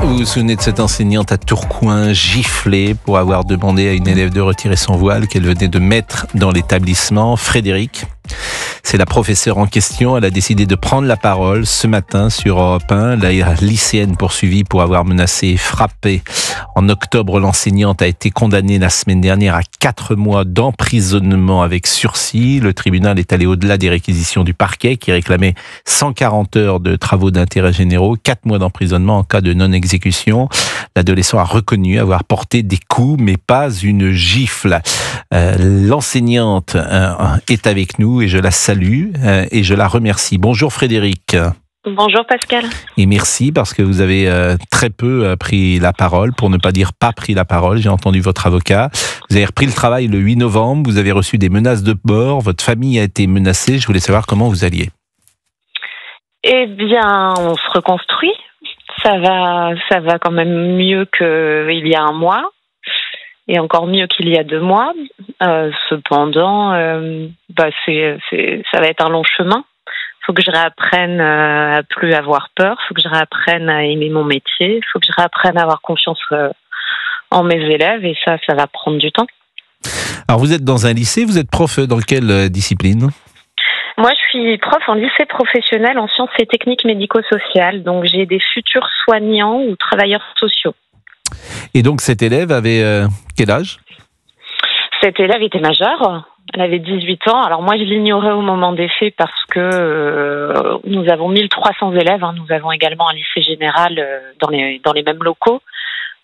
Vous vous souvenez de cette enseignante à Tourcoing giflée pour avoir demandé à une élève de retirer son voile qu'elle venait de mettre dans l'établissement? Frédéric, c'est la professeure en question. Elle a décidé de prendre la parole ce matin sur Europe 1. La lycéenne poursuivie pour avoir menacé et frappé en octobre l'enseignante a été condamnée la semaine dernière à 4 mois d'emprisonnement avec sursis. Le tribunal est allé au-delà des réquisitions du parquet qui réclamait 140 heures de travaux d'intérêt généraux, 4 mois d'emprisonnement en cas de non-exécution. L'adolescent a reconnu avoir porté des coups, mais pas une gifle. L'enseignante est avec nous et je la salue et je la remercie. Bonjour Frédéric. Bonjour Pascal. Et merci parce que vous avez très peu pris la parole, pour ne pas dire pas pris la parole. J'ai entendu votre avocat. Vous avez repris le travail le 8 novembre, vous avez reçu des menaces de mort, votre famille a été menacée. Je voulais savoir comment vous alliez. Eh bien, on se reconstruit. Ça va quand même mieux qu'il y a un mois et encore mieux qu'il y a 2 mois. Cependant, ça va être un long chemin. Faut que je réapprenne à plus avoir peur. Faut que je réapprenne à aimer mon métier. Faut que je réapprenne à avoir confiance en mes élèves et ça va prendre du temps. Alors vous êtes dans un lycée, vous êtes prof dans quelle discipline ? Moi, je suis prof en lycée professionnel en sciences et techniques médico-sociales. Donc, j'ai des futurs soignants ou travailleurs sociaux. Et donc, cette élève avait quel âge ? Cette élève était majeure. Elle avait 18 ans. Alors, moi, je l'ignorais au moment des faits parce que nous avons 1300 élèves. Nous avons également un lycée général dans les mêmes locaux.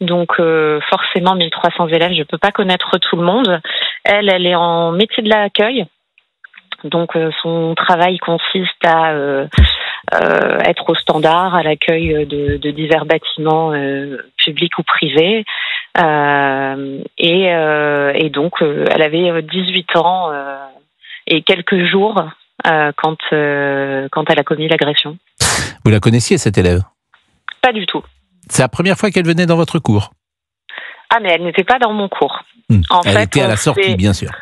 Donc, forcément, 1300 élèves, je ne peux pas connaître tout le monde. Elle est en métier de l'accueil. Donc son travail consiste à être au standard, à l'accueil de divers bâtiments publics ou privés. Et donc elle avait 18 ans et quelques jours quand elle a commis l'agression. Vous la connaissiez, cette élève ? Pas du tout. C'est la première fois qu'elle venait dans votre cours ? Ah, mais elle n'était pas dans mon cours. Elle était à la sortie, bien sûr.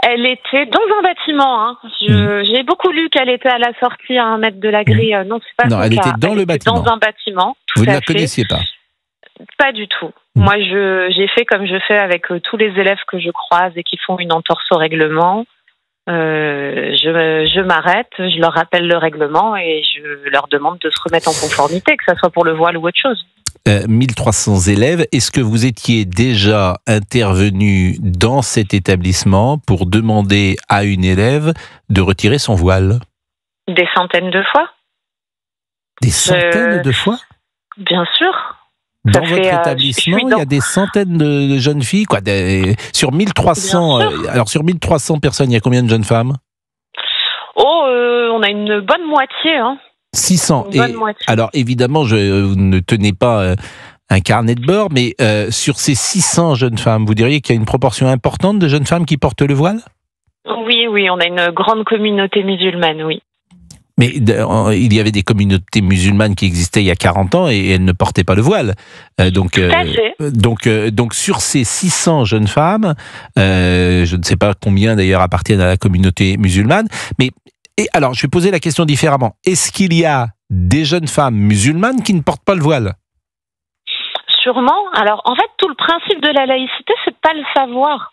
Elle était dans un bâtiment. J'ai beaucoup lu qu'elle était à la sortie à 1 mètre de la grille. Non, c'est pas non, elle était dans le bâtiment. Dans un bâtiment. Vous ne la connaissiez pas ? Pas du tout. Moi, j'ai fait comme je fais avec tous les élèves que je croise et qui font une entorse au règlement. Je m'arrête, je leur rappelle le règlement et je leur demande de se remettre en conformité, que ça soit pour le voile ou autre chose. 1300 élèves, est-ce que vous étiez déjà intervenu dans cet établissement pour demander à une élève de retirer son voile ? Des centaines de fois. Des centaines de fois ? Bien sûr. Dans votre établissement, il y a des centaines de jeunes filles, sur 1300. Alors sur 1300 personnes, il y a combien de jeunes femmes ? On a une bonne moitié. 600. Et alors évidemment, vous ne tenez pas un carnet de bord, mais sur ces 600 jeunes femmes, vous diriez qu'il y a une proportion importante de jeunes femmes qui portent le voile ? Oui, on a une grande communauté musulmane, oui. Mais il y avait des communautés musulmanes qui existaient il y a 40 ans et elles ne portaient pas le voile. Donc sur ces 600 jeunes femmes, je ne sais pas combien d'ailleurs appartiennent à la communauté musulmane, mais alors je vais poser la question différemment. Est-ce qu'il y a des jeunes femmes musulmanes qui ne portent pas le voile ? Sûrement. Alors en fait, tout le principe de la laïcité, c'est de pas le savoir.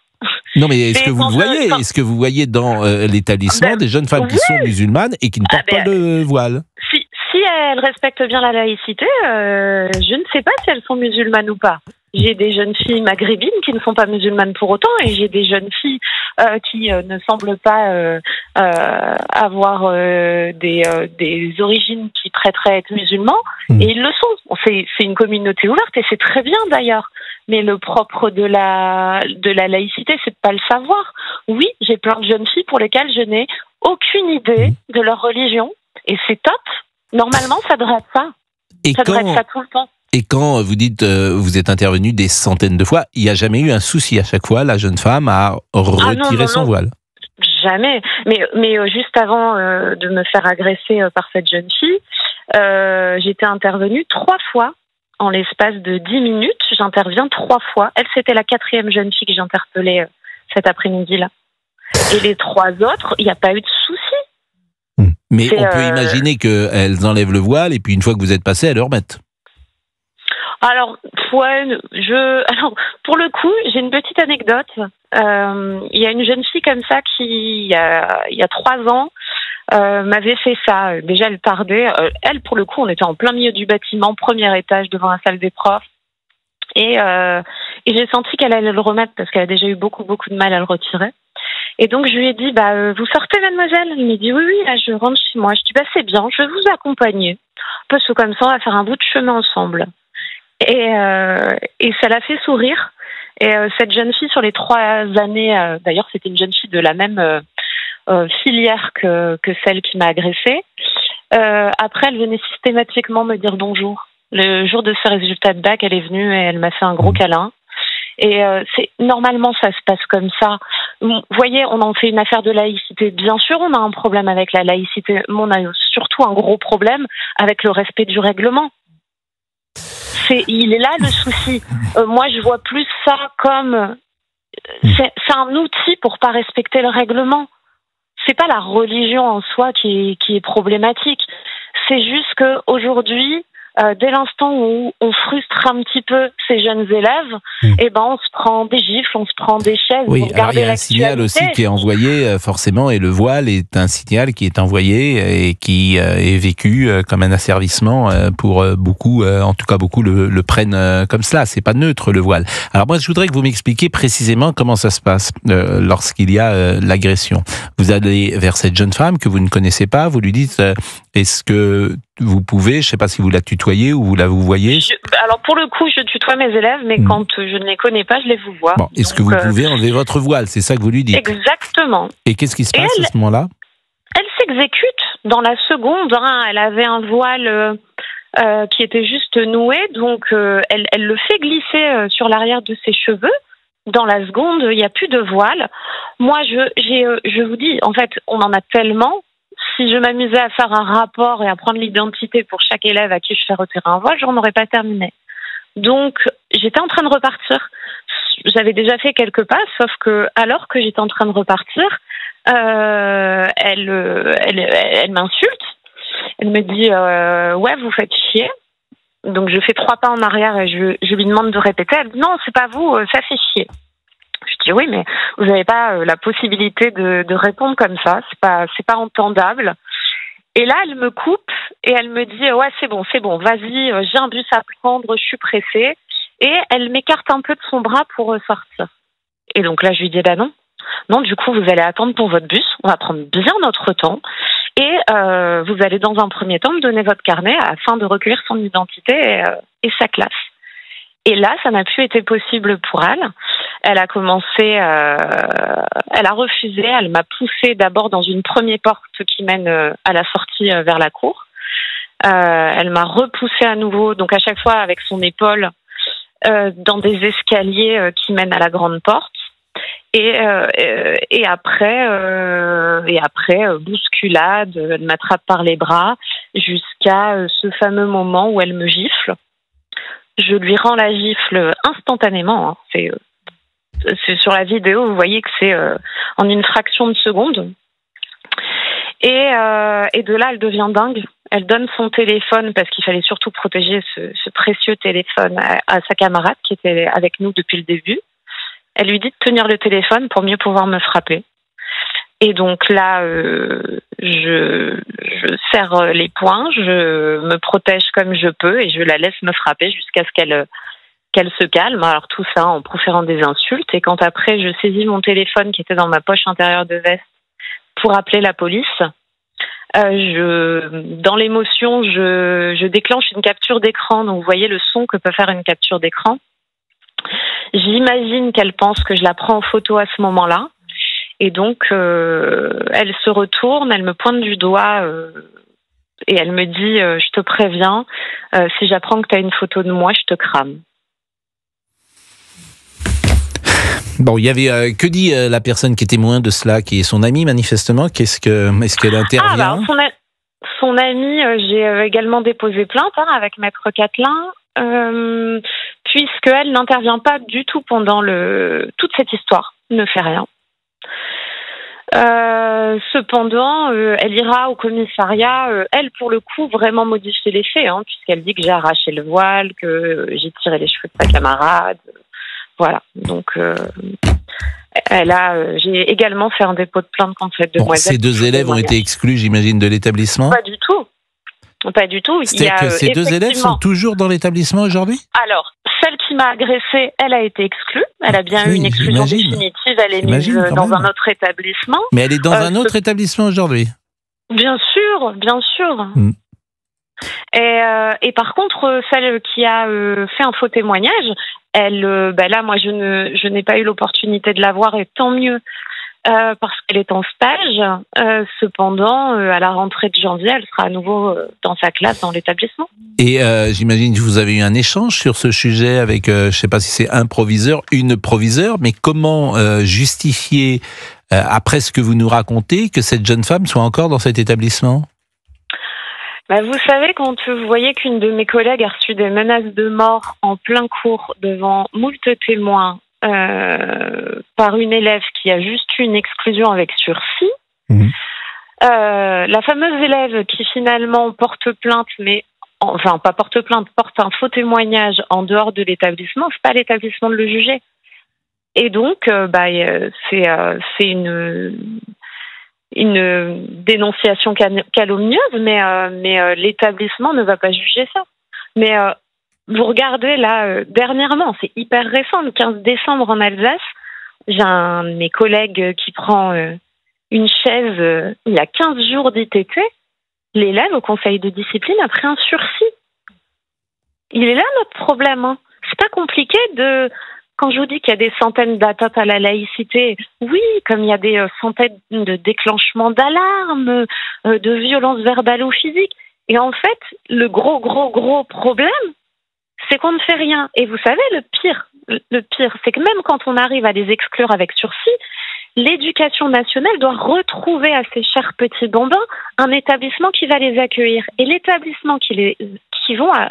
Non, mais est-ce que vous le voyez ? Est-ce que vous voyez dans l'établissement des jeunes femmes qui sont musulmanes et qui ne portent pas le voile ? Si elles respectent bien la laïcité, je ne sais pas si elles sont musulmanes ou pas. J'ai des jeunes filles maghrébines qui ne sont pas musulmanes pour autant, et j'ai des jeunes filles qui ne semblent pas avoir des origines qui prêteraient à être musulmans, et ils le sont. C'est une communauté ouverte, et c'est très bien d'ailleurs. Mais le propre de la laïcité, c'est de pas le savoir. Oui, j'ai plein de jeunes filles pour lesquelles je n'ai aucune idée de leur religion, et c'est top. Normalement, ça devrait être ça. Devrait être ça tout le temps. Et quand vous dites vous êtes intervenu des centaines de fois, il n'y a jamais eu un souci à chaque fois, la jeune femme a retiré son voile ? Jamais. Mais juste avant de me faire agresser par cette jeune fille, j'étais intervenue 3 fois. En l'espace de 10 minutes, j'interviens 3 fois. Elle, c'était la 4e jeune fille que j'interpellais cet après-midi-là. Et les 3 autres, il n'y a pas eu de souci. Mais on peut imaginer qu'elles enlèvent le voile et puis une fois que vous êtes passé, elles le remettent. Alors, alors, pour le coup, j'ai une petite anecdote. Il y a une jeune fille comme ça qui, il y a 3 ans, m'avait fait ça. Déjà, elle tardait. Elle, pour le coup, on était en plein milieu du bâtiment, premier étage, devant la salle des profs. Et j'ai senti qu'elle allait le remettre parce qu'elle a déjà eu beaucoup de mal à le retirer. Et donc, je lui ai dit, vous sortez, mademoiselle? Elle m'a dit, oui, là, je rentre chez moi. Je dis, c'est bien, je vais vous accompagner. Parce que comme ça, on va faire un bout de chemin ensemble. Et ça l'a fait sourire. Et cette jeune fille, sur les 3 années, d'ailleurs, c'était une jeune fille de la même filière que celle qui m'a agressée. Après, elle venait systématiquement me dire bonjour. Le jour de ses résultats de bac, elle est venue et elle m'a fait un gros câlin. Et normalement, ça se passe comme ça. Vous voyez, on en fait une affaire de laïcité. Bien sûr, on a un problème avec la laïcité, mais on a surtout un gros problème avec le respect du règlement. Il est là le souci. Moi, je vois plus ça comme c'est un outil pour pas respecter le règlement. C'est pas la religion en soi qui est problématique. C'est juste que aujourd'hui, dès l'instant où on frustre un petit peu ces jeunes élèves, on se prend des gifles, on se prend des chaises. Oui, alors il y a un signal aussi qui est envoyé forcément, et le voile est un signal qui est envoyé et qui est vécu comme un asservissement pour beaucoup, en tout cas beaucoup le prennent comme cela. C'est pas neutre le voile. Alors moi, je voudrais que vous m'expliquiez précisément comment ça se passe lorsqu'il y a l'agression. Vous allez vers cette jeune femme que vous ne connaissez pas, vous lui dites est-ce que vous pouvez, je ne sais pas si vous la tutoyez ou vous la voyez. Alors pour le coup, je tutoie mes élèves, mais quand je ne les connais pas, je les vous vois. Bon, est-ce que vous pouvez enlever votre voile? C'est ça que vous lui dites? Exactement. Et qu'est-ce qui se passe à ce moment-là? Elle s'exécute dans la seconde. Elle avait un voile qui était juste noué, donc elle le fait glisser sur l'arrière de ses cheveux. Dans la seconde, il n'y a plus de voile. Moi, je vous dis, en fait, on en a tellement. Si je m'amusais à faire un rapport et à prendre l'identité pour chaque élève à qui je fais retirer un voile, j'en aurais pas terminé. Donc, j'étais en train de repartir. J'avais déjà fait quelques pas, sauf que, alors que j'étais en train de repartir, elle m'insulte. Elle me dit, ouais, vous faites chier. Donc, je fais 3 pas en arrière et je lui demande de répéter. Elle dit, non, c'est pas vous, ça fait chier. Je dis oui, mais vous n'avez pas la possibilité de répondre comme ça. C'est pas entendable. Et là, elle me coupe et elle me dit ouais, c'est bon, vas-y, j'ai un bus à prendre, je suis pressée. Et elle m'écarte un peu de son bras pour sortir. Et donc là, je lui dis non, du coup, vous allez attendre pour votre bus. On va prendre bien notre temps. Et vous allez dans un premier temps me donner votre carnet afin de recueillir son identité et sa classe. Et là, ça n'a plus été possible pour elle. Elle a commencé, elle a refusé, elle m'a poussée d'abord dans une première porte qui mène à la sortie vers la cour. Elle m'a repoussée à nouveau, donc à chaque fois avec son épaule, dans des escaliers qui mènent à la grande porte. Et après, bousculade, elle m'attrape par les bras jusqu'à ce fameux moment où elle me gifle. Je lui rends la gifle instantanément. C'est sur la vidéo, vous voyez que c'est en une fraction de seconde. Et de là, elle devient dingue. Elle donne son téléphone parce qu'il fallait surtout protéger ce précieux téléphone à sa camarade qui était avec nous depuis le début. Elle lui dit de tenir le téléphone pour mieux pouvoir me frapper. Et donc là, je serre les poings, je me protège comme je peux et je la laisse me frapper jusqu'à ce qu'elle se calme. Alors tout ça en proférant des insultes. Et quand après, je saisis mon téléphone qui était dans ma poche intérieure de veste pour appeler la police, dans l'émotion, je déclenche une capture d'écran. Donc vous voyez le son que peut faire une capture d'écran. J'imagine qu'elle pense que je la prends en photo à ce moment-là. Et donc, elle se retourne, elle me pointe du doigt et elle me dit « Je te préviens, si j'apprends que tu as une photo de moi, je te crame ». Bon, il y avait que dit la personne qui est témoin de cela, qui est son amie manifestement. Est-ce qu'elle intervient? Son amie, j'ai également déposé plainte avec Maître Catelin, puisqu'elle n'intervient pas du tout pendant toute cette histoire, ne fait rien. Cependant, elle ira au commissariat, elle, pour le coup, vraiment modifier les faits, puisqu'elle dit que j'ai arraché le voile, que j'ai tiré les cheveux de sa camarade. Voilà. Donc, j'ai également fait un dépôt de plainte contre cette demoiselle. Ces deux élèves ont été exclus, j'imagine, de l'établissement ? Pas du tout. Pas du tout. C'est-à-dire que ces deux élèves sont toujours dans l'établissement aujourd'hui ? Alors, celle qui m'a agressée, elle a été exclue. Elle a bien eu une exclusion définitive. Elle est mise dans un autre établissement. Mais elle est dans un autre établissement aujourd'hui ? Bien sûr, bien sûr. Et par contre, celle qui a fait un faux témoignage, elle, là, moi, je n'ai pas eu l'opportunité de la voir, et tant mieux. Parce qu'elle est en stage. Cependant, à la rentrée de janvier, elle sera à nouveau dans sa classe dans l'établissement. Et j'imagine que vous avez eu un échange sur ce sujet avec, je ne sais pas si c'est un proviseur, une proviseure, mais comment justifier, après ce que vous nous racontez, que cette jeune femme soit encore dans cet établissement ? Vous savez, quand vous voyez qu'une de mes collègues a reçu des menaces de mort en plein cours devant moult témoins, par une élève qui a juste eu une exclusion avec sursis. La fameuse élève qui finalement porte plainte, pas porte plainte, porte un faux témoignage en dehors de l'établissement, c'est pas à l'établissement de le juger. Et donc, c'est une dénonciation calomnieuse, mais l'établissement ne va pas juger ça. Mais vous regardez là, dernièrement, c'est hyper récent, le 15 décembre en Alsace, j'ai un de mes collègues qui prend une chaise, il y a 15 jours d'ITT, l'élève au conseil de discipline a pris un sursis. Il est là notre problème. C'est pas compliqué quand je vous dis qu'il y a des centaines d'atteintes à la laïcité, oui, comme il y a des centaines de déclenchements d'alarme, de violences verbales ou physiques. Et en fait, le gros problème, c'est qu'on ne fait rien. Et vous savez, le pire, c'est que même quand on arrive à les exclure avec sursis, l'éducation nationale doit retrouver à ces chers petits bambins un établissement qui va les accueillir. Et l'établissement qui va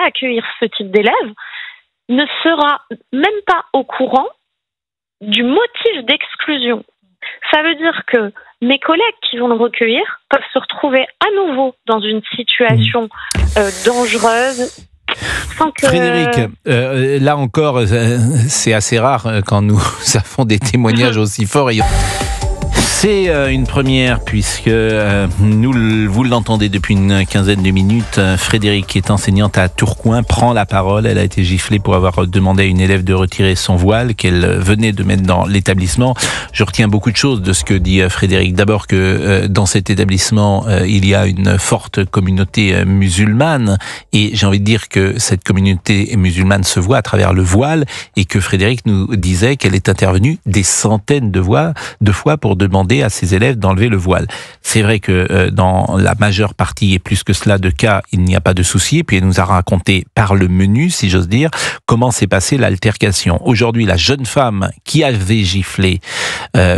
accueillir ce type d'élèves ne sera même pas au courant du motif d'exclusion. Ça veut dire que mes collègues qui vont le recueillir peuvent se retrouver à nouveau dans une situation dangereuse. Frédéric, là encore, c'est assez rare quand nous avons des témoignages aussi forts. C'est une première puisque vous l'entendez depuis une quinzaine de minutes. Frédéric, qui est enseignante à Tourcoing, prend la parole. Elle a été giflée pour avoir demandé à une élève de retirer son voile qu'elle venait de mettre dans l'établissement. Je retiens beaucoup de choses de ce que dit Frédéric. D'abord que dans cet établissement, il y a une forte communauté musulmane et j'ai envie de dire que cette communauté musulmane se voit à travers le voile et que Frédéric nous disait qu'elle est intervenue des centaines de fois pour demander à ses élèves d'enlever le voile. C'est vrai que dans la majeure partie et plus que cela de cas, il n'y a pas de souci. Et puis elle nous a raconté par le menu, si j'ose dire, comment s'est passée l'altercation. Aujourd'hui, la jeune femme qui avait giflé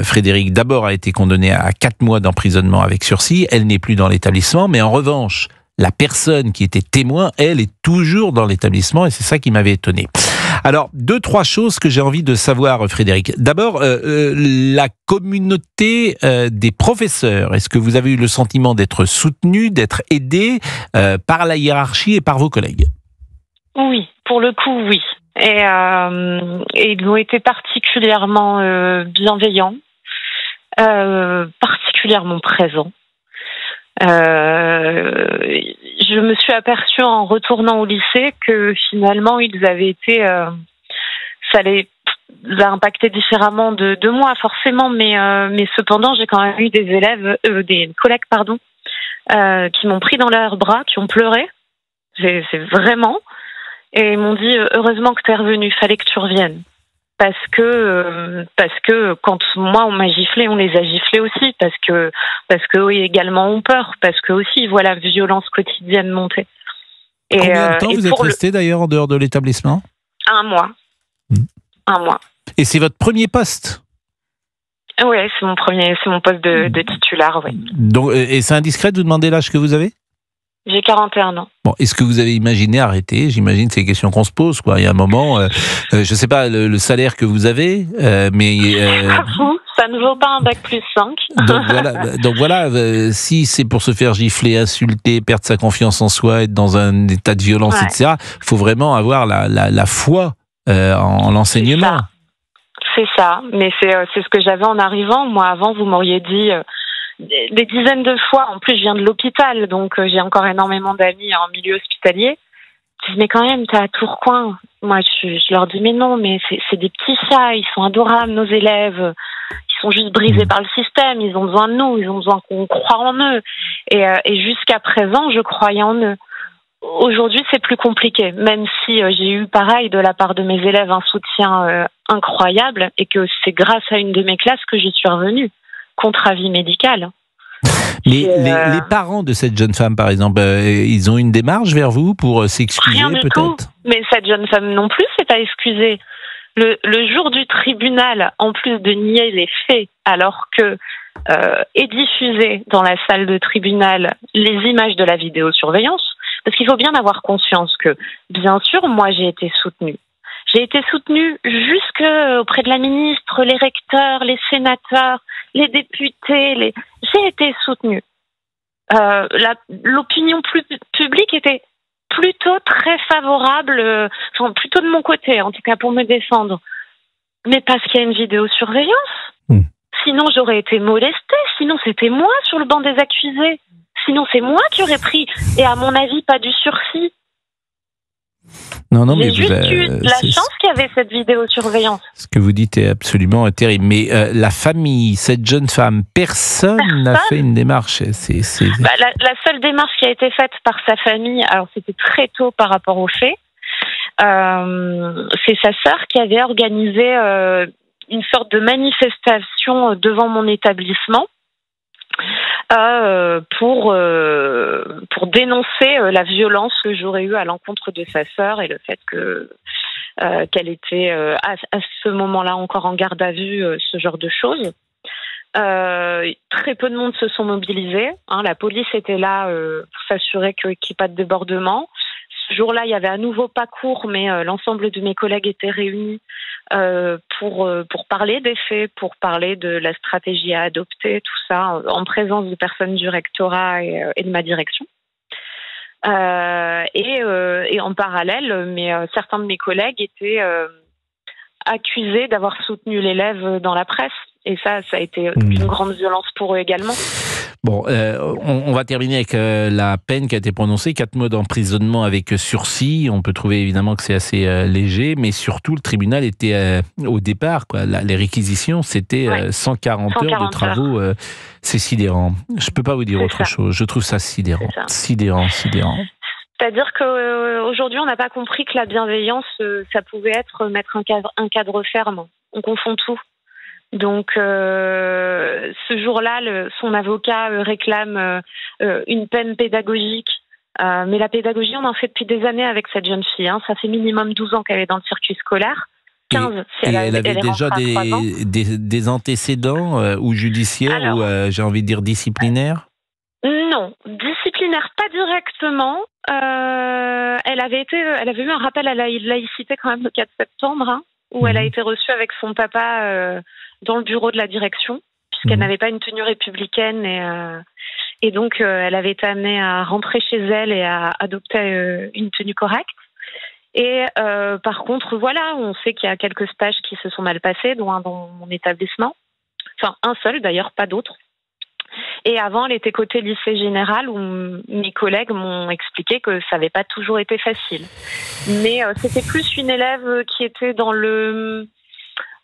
Frédéric, d'abord a été condamnée à 4 mois d'emprisonnement avec sursis. Elle n'est plus dans l'établissement, mais en revanche, la personne qui était témoin, elle, est toujours dans l'établissement et c'est ça qui m'avait étonné. Alors, 2-3 choses que j'ai envie de savoir, Frédéric. D'abord, la communauté des professeurs. Est-ce que vous avez eu le sentiment d'être soutenu, d'être aidé par la hiérarchie et par vos collègues ? Oui, pour le coup, oui. Et ils ont été particulièrement bienveillants, particulièrement présents. Je me suis aperçue en retournant au lycée que finalement ils avaient été, ça les a impacté différemment de moi forcément, mais cependant j'ai quand même eu des collègues qui m'ont pris dans leurs bras, qui ont pleuré, c'est vraiment, et ils m'ont dit heureusement que t'es revenu, fallait que tu reviennes. Parce que quand moi on m'a giflé, on les a giflés aussi, parce que eux également ont peur, parce que aussi ils voient la violence quotidienne monter. Combien de temps vous êtes resté d'ailleurs en dehors de l'établissement ? 1 mois. 1 mois. Et c'est votre premier poste ? Oui, c'est mon poste de titulaire, oui. Donc, et c'est indiscret de vous demander l'âge que vous avez ? J'ai 41 ans. Bon, est-ce que vous avez imaginé arrêter? J'imagine que c'est une question qu'on se pose, quoi. Il y a un moment, je sais pas le salaire que vous avez, mais Ça ne vaut pas un bac plus 5. donc voilà, si c'est pour se faire gifler, insulter, perdre sa confiance en soi, être dans un état de violence, etc., faut vraiment avoir la foi en l'enseignement. C'est ça, mais c'est ce que j'avais en arrivant. Moi, avant, vous m'auriez dit des dizaines de fois. En plus, je viens de l'hôpital, donc j'ai encore énormément d'amis en milieu hospitalier. Je dis, mais quand même, t'es à Tourcoing. Moi, je leur dis, mais non, mais c'est des petits chats, ils sont adorables, nos élèves. Ils sont juste brisés par le système, ils ont besoin de nous, ils ont besoin qu'on croie en eux. Et jusqu'à présent, je croyais en eux. Aujourd'hui, c'est plus compliqué, même si j'ai eu pareil de la part de mes élèves un soutien incroyable et que c'est grâce à une de mes classes que j'y suis revenue, contre avis médical. Mais les parents de cette jeune femme, par exemple, ils ont une démarche vers vous pour s'excuser peut-être? Rien du tout. Mais cette jeune femme non plus s'est pas excusée. Le jour du tribunal, en plus de nier les faits, alors que est diffusée dans la salle de tribunal les images de la vidéosurveillance, parce qu'il faut bien avoir conscience que, bien sûr, moi j'ai été soutenue. J'ai été soutenue jusque auprès de la ministre, les recteurs, les sénateurs, les députés. J'ai été soutenue. L'opinion publique était plutôt très favorable, plutôt de mon côté, en tout cas pour me défendre. Mais parce qu'il y a une vidéosurveillance. Sinon, j'aurais été molestée. Sinon, c'était moi sur le banc des accusés. Sinon, c'est moi qui aurais pris, et à mon avis, pas du sursis. Non, mais j'ai juste eu de la chance qu'il y avait cette vidéosurveillance. Ce que vous dites est absolument terrible. Mais la famille, cette jeune femme, personne n'a fait une démarche. La seule démarche qui a été faite par sa famille, alors c'était très tôt par rapport aux faits, c'est sa sœur qui avait organisé une sorte de manifestation devant mon établissement pour dénoncer la violence que j'aurais eue à l'encontre de sa sœur et le fait qu'elle était à ce moment-là encore en garde à vue, ce genre de choses. Très peu de monde se sont mobilisés. La police était là pour s'assurer qu'il n'y ait pas de débordement. Ce jour-là, il y avait à nouveau pas cours, mais l'ensemble de mes collègues étaient réunis pour parler des faits, pour parler de la stratégie à adopter, tout ça, en présence de personnes du rectorat et de ma direction. Et en parallèle, certains de mes collègues étaient accusés d'avoir soutenu l'élève dans la presse. Et ça a été une grande violence pour eux également. Bon, on va terminer avec la peine qui a été prononcée, 4 mois d'emprisonnement avec sursis. On peut trouver évidemment que c'est assez léger, mais surtout le tribunal était au départ, les réquisitions, c'était 140 heures de travaux. C'est sidérant. Je peux pas vous dire autre chose. Je trouve ça sidérant. Sidérant. C'est-à-dire qu'aujourd'hui, on n'a pas compris que la bienveillance, ça pouvait être mettre un cadre ferme. On confond tout. Donc, ce jour-là, son avocat réclame une peine pédagogique. Mais la pédagogie, on en fait depuis des années avec cette jeune fille. Ça fait minimum 12 ans qu'elle est dans le circuit scolaire. 15 si elle avait déjà des antécédents ou judiciaires ou, j'ai envie de dire, disciplinaires? Non, disciplinaire pas directement. Elle avait eu un rappel à la laïcité quand même le 4 septembre, où elle a été reçue avec son papa dans le bureau de la direction, puisqu'elle n'avait pas une tenue républicaine et donc elle avait été amenée à rentrer chez elle et à adopter une tenue correcte. Et par contre, voilà, on sait qu'il y a quelques stages qui se sont mal passés, dont un dans mon établissement. Enfin, un seul d'ailleurs, pas d'autres. Et avant, elle était côté lycée général où mes collègues m'ont expliqué que ça n'avait pas toujours été facile. Mais c'était plus une élève qui était dans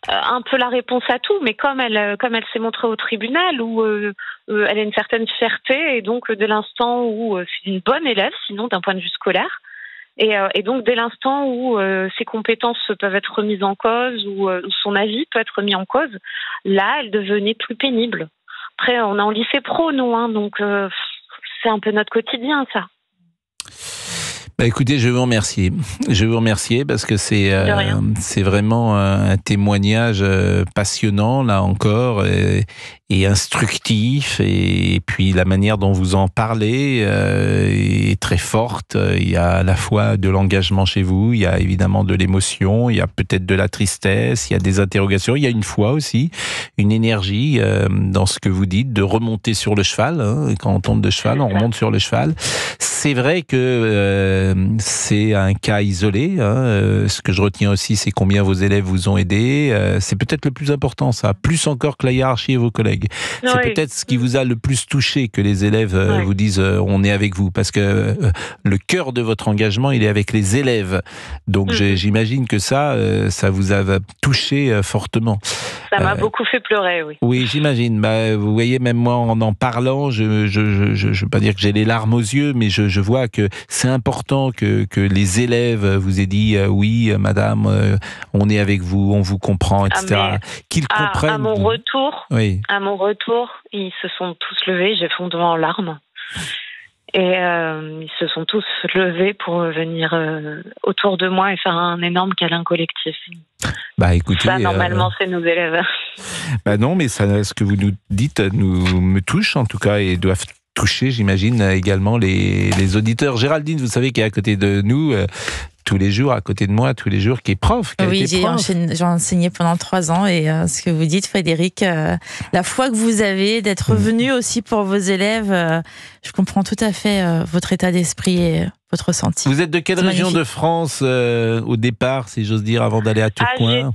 un peu la réponse à tout, mais comme elle s'est montrée au tribunal, où elle a une certaine fierté, et donc dès l'instant où c'est une bonne élève, sinon d'un point de vue scolaire, et donc dès l'instant où ses compétences peuvent être remises en cause, ou son avis peut être mis en cause, là, elle devenait plus pénible. Après, on est en lycée pro, nous, donc c'est un peu notre quotidien, ça. Bah écoutez, je vais vous remercier. Je vais vous remercier parce que c'est vraiment un témoignage passionnant, là encore, et instructif. Et puis la manière dont vous en parlez est très forte. Il y a à la fois de l'engagement chez vous, il y a évidemment de l'émotion, il y a peut-être de la tristesse, il y a des interrogations, il y a une foi aussi, une énergie dans ce que vous dites, de remonter sur le cheval. Hein. Quand on tombe de cheval, on remonte sur le cheval. C'est vrai que c'est un cas isolé. Hein. Ce que je retiens aussi, c'est combien vos élèves vous ont aidé. C'est peut-être le plus important, ça, plus encore que la hiérarchie et vos collègues. C'est peut-être ce qui vous a le plus touché, que les élèves vous disent on est avec vous, parce que le cœur de votre engagement, il est avec les élèves. Donc j'imagine que ça vous a touché fortement. Ça m'a beaucoup fait pleurer, oui. Oui, j'imagine. Bah, vous voyez, même moi, en parlant, je veux pas dire que j'ai les larmes aux yeux, mais je vois que c'est important que les élèves vous aient dit oui, madame, on est avec vous, on vous comprend, etc. Qu'ils comprennent. À mon retour, ils se sont tous levés, j'ai fondu en larmes. Et ils se sont tous levés pour venir autour de moi et faire un énorme câlin collectif. Bah écoutez, ça, normalement, c'est nos élèves. Bah non, mais ça, ce que vous nous dites me touche en tout cas, et doivent toucher, j'imagine, également les auditeurs. Géraldine, vous savez, qui est à côté de nous tous les jours, à côté de moi, tous les jours, qui est prof. Oui, j'ai enseigné pendant 3 ans, et ce que vous dites, Frédéric, la foi que vous avez d'être venu aussi pour vos élèves, je comprends tout à fait votre état d'esprit et votre ressenti. Vous êtes de quelle région de France au départ, si j'ose dire, avant d'aller à Tourcoing?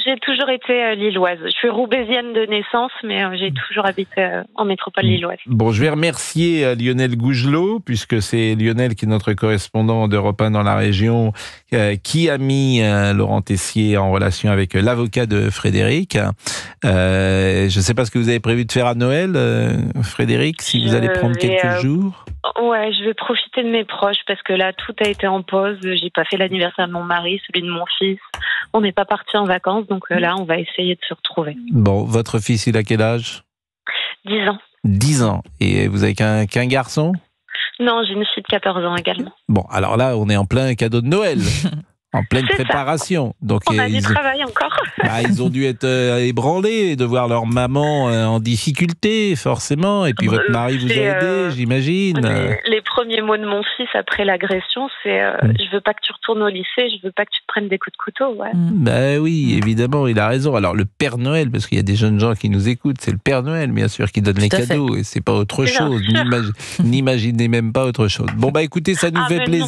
J'ai toujours été lilloise. Je suis roubaisienne de naissance, mais j'ai toujours habité en métropole lilloise. Bon, je vais remercier Lionel Gougelot, puisque c'est Lionel qui est notre correspondant d'Europe 1 dans la région, qui a mis Laurent Tessier en relation avec l'avocat de Frédéric. Je ne sais pas ce que vous avez prévu de faire à Noël, Frédéric, si vous allez prendre quelques jours. Ouais, je vais profiter de mes proches, parce que là, tout a été en pause. J'ai pas fait l'anniversaire de mon mari, celui de mon fils. On n'est pas parti en vacances, donc là, on va essayer de se retrouver. Bon, votre fils, il a quel âge? 10 ans. 10 ans. Et vous avez qu'un garçon? Non, j'ai une fille de 14 ans également. Bon, alors là, on est en plein cadeau de Noël. En pleine préparation. Donc, on a du travail encore. Ils ont dû être ébranlés de voir leur maman en difficulté, forcément. Et puis votre mari vous a aidé, j'imagine. Les premiers mots de mon fils après l'agression, c'est je veux pas que tu retournes au lycée, je veux pas que tu te prennes des coups de couteau. Ouais. Bah oui, évidemment, il a raison. Alors le Père Noël, parce qu'il y a des jeunes gens qui nous écoutent, c'est le Père Noël, bien sûr, qui donne les cadeaux. Et c'est pas autre chose. N'imaginez même pas autre chose. Bon, bah écoutez, ça nous fait plaisir.